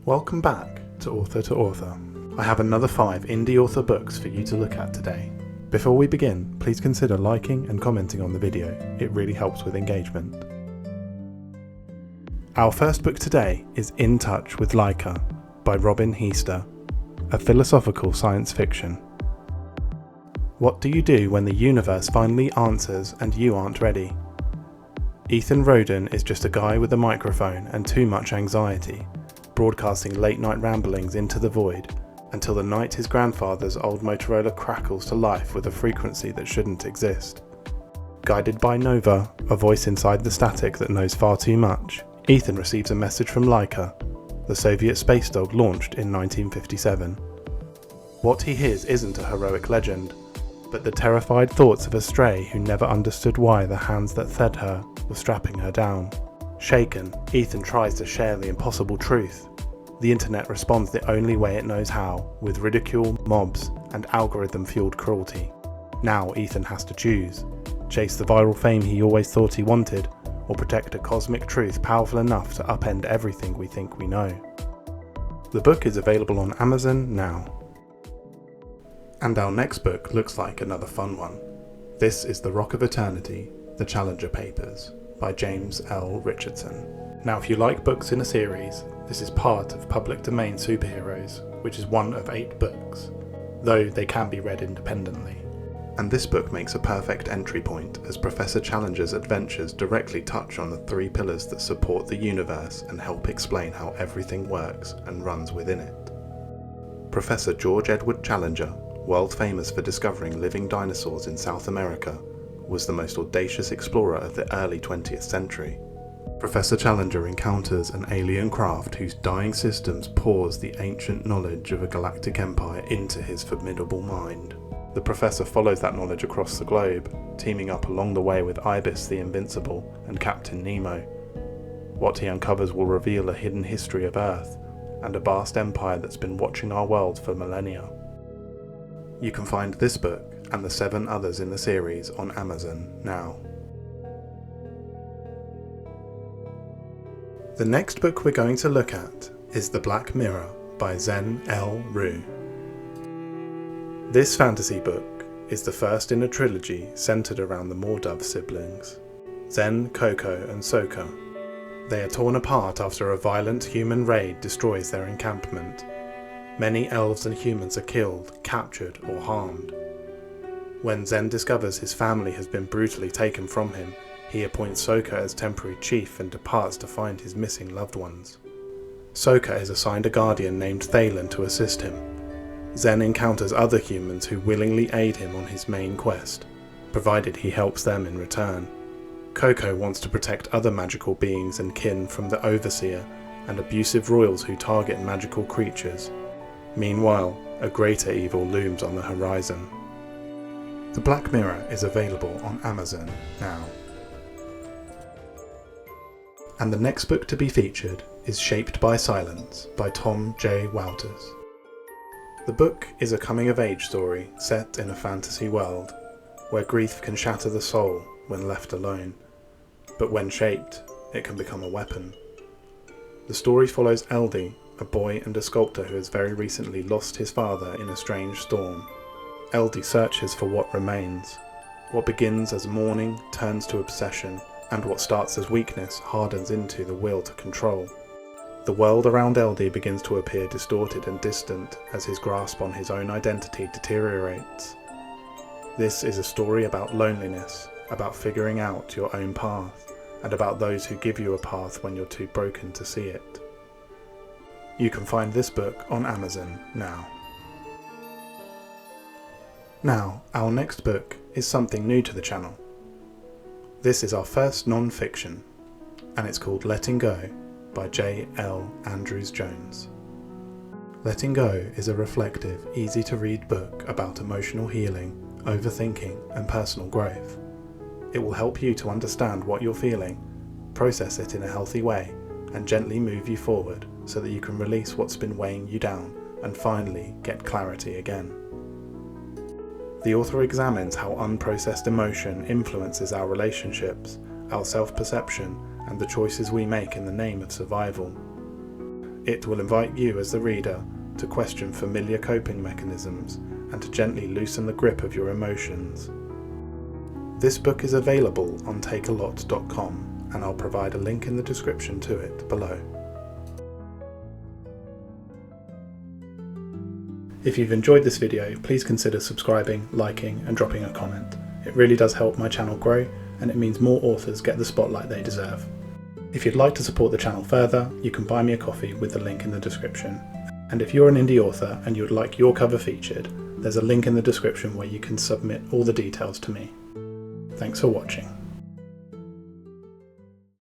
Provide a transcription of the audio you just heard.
Welcome back to Author. I have another 5 indie author books for you to look at today. Before we begin, please consider liking and commenting on the video. It really helps with engagement. Our first book today is In Touch with Laika by Heester, a philosophical science fiction. What do you do when the universe finally answers and you aren't ready? Ethan Roden is just a guy with a microphone and too much anxiety, broadcasting late-night ramblings into the void until the night his grandfather's old Motorola crackles to life with a frequency that shouldn't exist. Guided by Nova, a voice inside the static that knows far too much, Ethan receives a message from Laika, the Soviet space dog launched in 1957. What he hears isn't a heroic legend, but the terrified thoughts of a stray who never understood why the hands that fed her were strapping her down. Shaken, Ethan tries to share the impossible truth. The internet responds the only way it knows how, with ridicule, mobs, and algorithm-fueled cruelty. Now Ethan has to choose: chase the viral fame he always thought he wanted, or protect a cosmic truth powerful enough to upend everything we think we know. The book is available on Amazon now. And our next book looks like another fun one. This is The Rock of Eternity, The Challenger Papers, by James L.Richardson. Now, if you like books in a series, this is part of Public Domain Superheroes, which is one of 8 books, though they can be read independently. And this book makes a perfect entry point, as Professor Challenger's adventures directly touch on the 3 pillars that support the universe and help explain how everything works and runs within it. Professor George Edward Challenger, world famous for discovering living dinosaurs in South America, was the most audacious explorer of the early 20th century. Professor Challenger encounters an alien craft whose dying systems pours the ancient knowledge of a galactic empire into his formidable mind. The professor follows that knowledge across the globe, teaming up along the way with Ibis the Invincible and Captain Nemo. What he uncovers will reveal a hidden history of Earth and a vast empire that's been watching our world for millennia. You can find this book and the 7 others in the series on Amazon now. The next book we're going to look at is The Black Mirror by L. Roux. This fantasy book is the first in a trilogy centered around the Mordove siblings, Zen, Coco and Soka. They are torn apart after a violent human raid destroys their encampment. Many elves and humans are killed, captured or harmed. When Zen discovers his family has been brutally taken from him, he appoints Soka as temporary chief and departs to find his missing loved ones. Soka is assigned a guardian named Thalen to assist him. Zen encounters other humans who willingly aid him on his main quest, provided he helps them in return. Coco wants to protect other magical beings and kin from the Overseer and abusive royals who target magical creatures. Meanwhile, a greater evil looms on the horizon. The Black Mirror is available on Amazon now. And the next book to be featured is Shaped by Silence by Tom J. Wouters. The book is a coming-of-age story set in a fantasy world, where grief can shatter the soul when left alone, but when shaped, it can become a weapon. The story follows Eldie, a boy and a sculptor who has very recently lost his father in a strange storm. Eldie searches for what remains. What begins as mourning turns to obsession, and what starts as weakness hardens into the will to control. The world around Eldie begins to appear distorted and distant as his grasp on his own identity deteriorates. This is a story about loneliness, about figuring out your own path, and about those who give you a path when you're too broken to see it. You can find this book on Amazon now. Now, our next book is something new to the channel. This is our first non-fiction, and it's called Letting Go by J. L. Andrews Jones. Letting Go is a reflective, easy-to-read book about emotional healing, overthinking, and personal growth. It will help you to understand what you're feeling, process it in a healthy way, and gently move you forward so that you can release what's been weighing you down and finally get clarity again. The author examines how unprocessed emotion influences our relationships, our self-perception, and the choices we make in the name of survival. It will invite you as the reader to question familiar coping mechanisms and to gently loosen the grip of your emotions. This book is available on takealot.com, and I'll provide a link in the description to it below. If you've enjoyed this video, please consider subscribing, liking and dropping a comment. It really does help my channel grow, and it means more authors get the spotlight they deserve. If you'd like to support the channel further, you can buy me a coffee with the link in the description. And if you're an indie author and you would like your cover featured, there's a link in the description where you can submit all the details to me. Thanks for watching.